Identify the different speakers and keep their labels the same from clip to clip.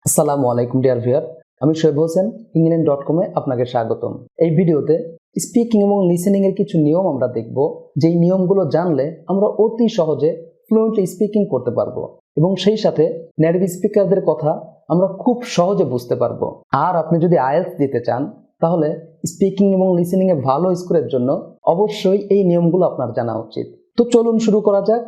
Speaker 1: আসসালামু আলাইকুম dear viewer, আমি শোয়েব হোসেন engln.com এ আপনাকে স্বাগতম। এই ভিডিওতে স্পিকিং এবং লিসেনিং এর কিছু নিয়ম আমরা দেখব, যেই নিয়মগুলো জানলে আমরা অতি সহজে ফ্লুয়েন্টলি স্পিকিং করতে পারবো এবং সেই সাথে নেটিভ স্পিকারদের কথা আমরা খুব সহজে বুঝতে পারবো। আর আপনি যদি আইএলটিএস দিতে চান তাহলে স্পিকিং এবং লিসেনিং এ ভালো স্কোরের জন্য অবশ্যই এই নিয়মগুলো আপনার জানা উচিত। তো চলুন শুরু করা যাক।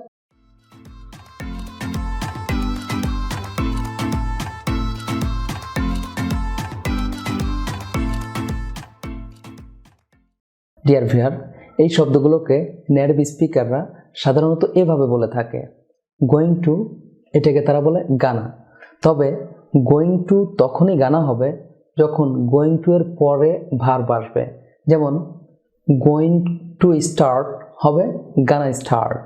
Speaker 1: ডিয়ার ভিউয়ার, এই শব্দগুলোকে নেটিভ স্পিকাররা সাধারণত এভাবে বলে থাকে। গোয়িং টু, এটাকে তারা বলে গানা। তবে গোয়িং টু তখনই গানা হবে যখন গোয়িং টু এর পরে ভার্ব আসবে। যেমন গোয়িং টু স্টার্ট হবে গানা স্টার্ট,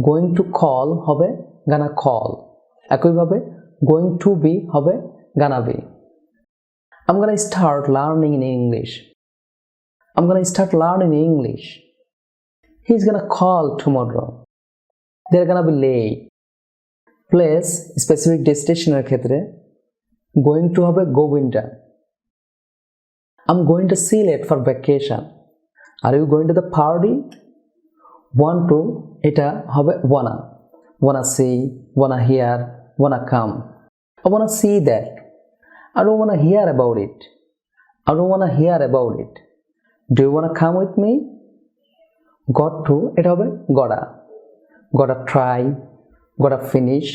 Speaker 1: গোয়িং টু কল হবে গানা কল, একইভাবে গোয়িং টু বি হবে গানা B. I'm gonna start learning in English. I'm gonna start learning English. He's gonna call tomorrow. They're gonna be late. Place specific destination এর ক্ষেত্রে going to হবে go winter. I'm going to Sylhet for vacation. Are you going to the party? Want to, এটা হবে wanna see, wanna hear, wanna come. I wanna see that. I don't wanna hear about it. I don't wanna hear about it. Do you wanna come with me? Got to, এটা হবে gotta try, gotta finish.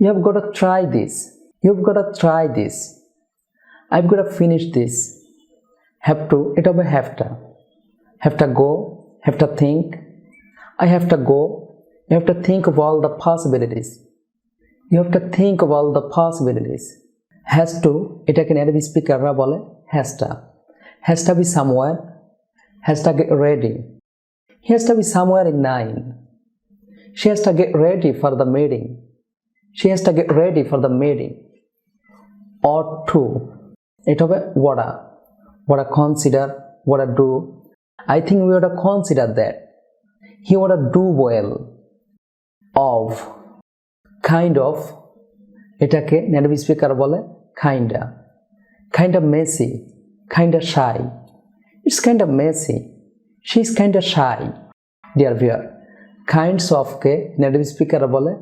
Speaker 1: You have gotta try this. You've gotta try this. I've gotta finish this. Have to, এটা হবে have to go, have to think. I have to go. You have to think of all the possibilities. You have to think of all the possibilities. Has to, এটাকে native স্পিকাররা বলে has to be somewhere, has to get ready. He has to be somewhere in 9. She has to get ready for the meeting. She has to get ready for the meeting. Ought to, it হবে what a consider, what a do. I think we ought to consider that. He ought to do well. Of, kind of, এটাকে native speaker বলে kinda messy, kinda shy. It's kinda messy. She's kinda shy. Dear viewer, kinds of কে native speaker বলে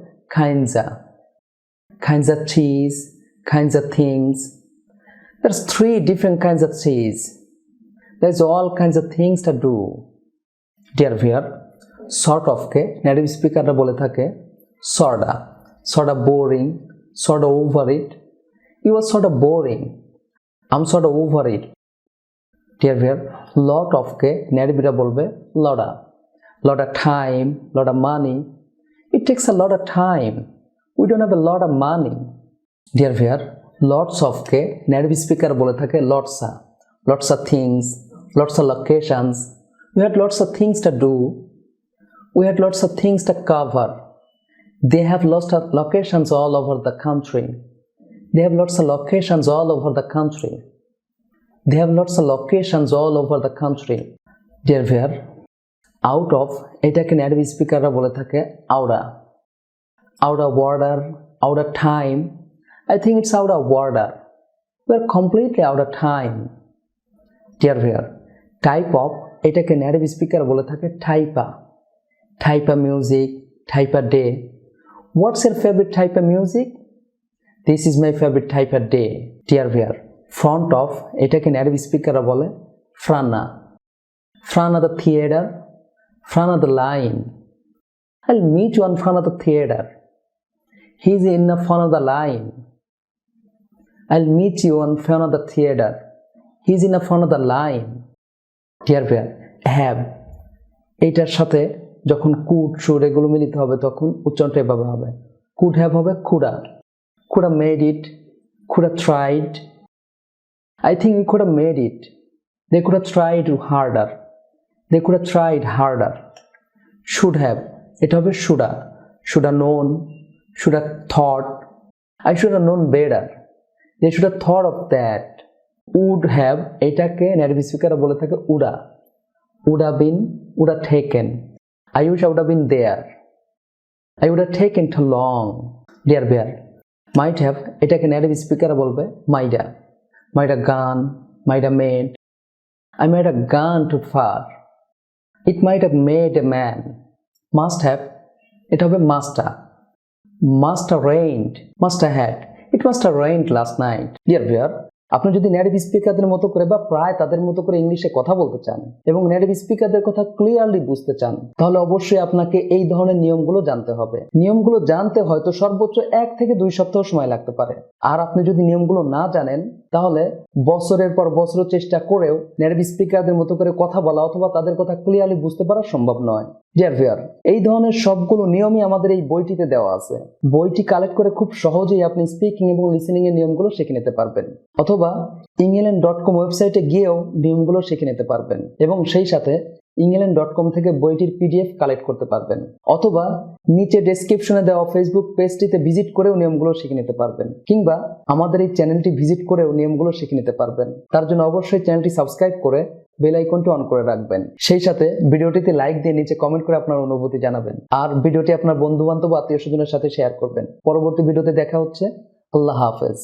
Speaker 1: kinds of cheese, kinds of things. There's 3 different kinds of cheese. There's all kinds of things to do. Dear viewer, sort of কে native স্পিকাররা বলে থাকে sorta boring, sorta over it. You are sorta boring. I'm sorta over it. Dear viewer, lot of কে নেটিভরা বলবে lot of time, lot of money. It takes a lot of time. We don't have a lot of money. Dear viewer, lots of কে native speaker বলে থাকে lots of things, lots of locations. We had lots of things to do. We had lots of things to cover. They have lots of locations all over the country. They have lots of locations all over the country. They have lots of locations all over the country. Dear viewer, out of, এটাকে native স্পিকাররা বলে থাকে out of order, out of time. I think it's out of order. We're completely out of time. Dear viewer, type of, এটাকে native speaker বলে থাকে type of music, type of day. What's your favorite type of music? This is my favorite type of day. Dear viewer, front of, এটাকে native স্পিকাররা বলে front of the theater, front of the line. I'll meet you in front of the theater. He's in the front of the line. I'll meet you in front of the theater. He's in the front of the line. Dear viewer, have, এটার সাথে যখন could, should এগুলো মিলিত হবে তখন উচ্চারণটা এভাবে হবে। could have হবে could have made it, could have tried. I think we could have made it. They could have tried harder. They could have tried harder. Should have, এটা হবে should have known, should have thought. I should have known better. They should have thought of that. Would have, এটাকে native স্পিকাররা বলে থাকে would have been, would have taken. I wish I would have been there. I would have taken too long. Dear bear, might have এটাকে native speaker বলবে মাইডা, মাইডা গান, মাইডা made, I made a gun too far. It might have made a man. Must have এটা হবে master, must have rained, must have had, it must have rained last night. Dear viewer, আপনি যদি native স্পিকারদের মতো করে বা প্রায় তাদের মতো করে ইংলিশে কথা বলতে চান এবং নেটিভ স্পিকারদের কথা ক্লিয়ারলি বুঝতে চান, তাহলে অবশ্যই আপনাকে এই ধরনের নিয়মগুলো জানতে হবে। নিয়মগুলো জানতে হয়তো সর্বোচ্চ 1 থেকে 2 সপ্তাহ সময় লাগতে পারে। আর আপনি যদি নিয়মগুলো না জানেন তাহলে বছরের পর বছর চেষ্টা করেও নেটিভ স্পিকারদের মতো করে কথা বলা অথবা তাদের কথা ক্লিয়ারলি বুঝতে পারা সম্ভব নয়। ডিয়ার ভিউয়ার, এই ধরনের সবগুলো নিয়মই আমাদের এই বইটিতে দেওয়া আছে। বইটি কালেক্ট করে খুব সহজেই আপনি স্পিকিং এবং লিসেনিং এর নিয়মগুলো শিখে নিতে পারবেন, অথবা engln.com ওয়েবসাইটে গিয়েও নিয়মগুলো শিখে নিতে পারবেন এবং সেই সাথে engln.com থেকে বইটির পিডিএফ কালেক্ট করতে পারবেন, অথবা নিচে ডেসক্রিপশনে দেওয়া ফেসবুক পেজটিতে ভিজিট করেও নিয়মগুলো শিখে নিতে পারবেন, কিংবা আমাদের এই চ্যানেলটি ভিজিট করেও নিয়মগুলো শিখে নিতে পারবেন। তার জন্য অবশ্যই চ্যানেলটি সাবস্ক্রাইব করে বেল আইকনটি অন করে রাখবেন। সেই সাথে ভিডিওটিতে লাইক দিয়ে নিচে কমেন্ট করে আপনার অনুভূতি জানাবেন, আর ভিডিওটি আপনার বন্ধু বান্ধব আত্মীয় স্বজনের সাথে শেয়ার করবেন। পরবর্তী ভিডিওতে দেখা হচ্ছে। আল্লাহ হাফেজ।